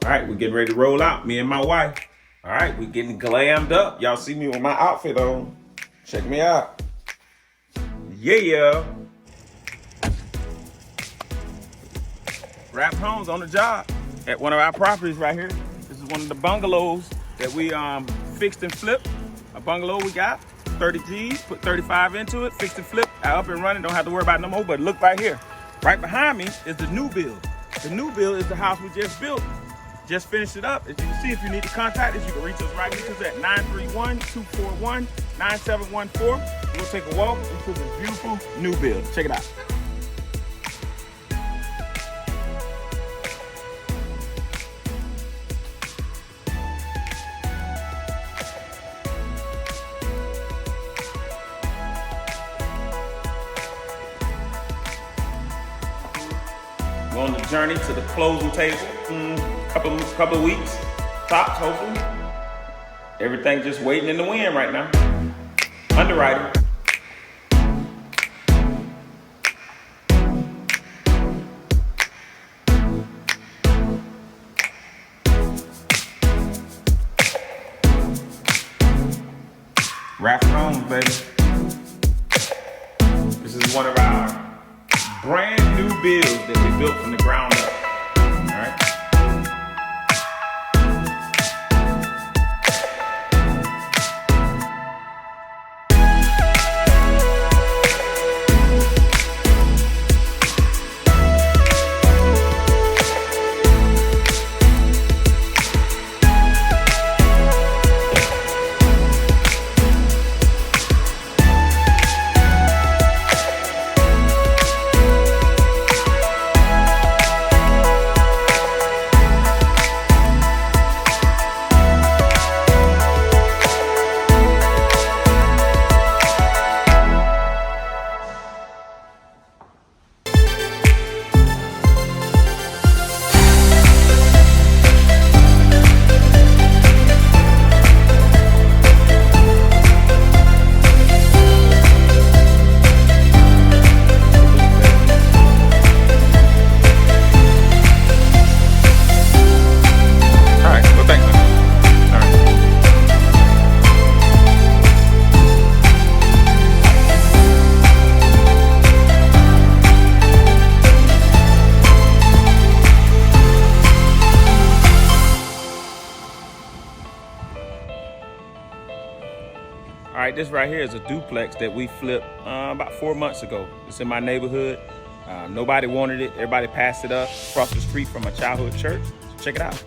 All right, we're getting ready to roll out, me and my wife. All right, we're getting glammed up. Y'all see me with my outfit on. Check me out. Yeah. Wrapped homes on the job at one of our properties right here. This is one of the bungalows that we fixed and flipped. A bungalow we got, 30 G's, put 35 into it, fixed and flipped, up and running, don't have to worry about no more, but look right here. Right behind me is the new build. The new build is the house we just built. Just finished it up. As you can see, if you need to contact us, you can reach us right here at 931-241-9714. We'll take a walk into this beautiful new build. Check it out. We're on the journey to the closing table. Couple of weeks, tops, hopefully. Everything just waiting in the wind right now. Underwriting. Radford homes, baby. This is one of our brand new builds that we built from the ground up. All right. All right, this right here is a duplex that we flipped about 4 months ago. It's in my neighborhood. Nobody wanted it. Everybody passed it up across the street from a childhood church. So check it out.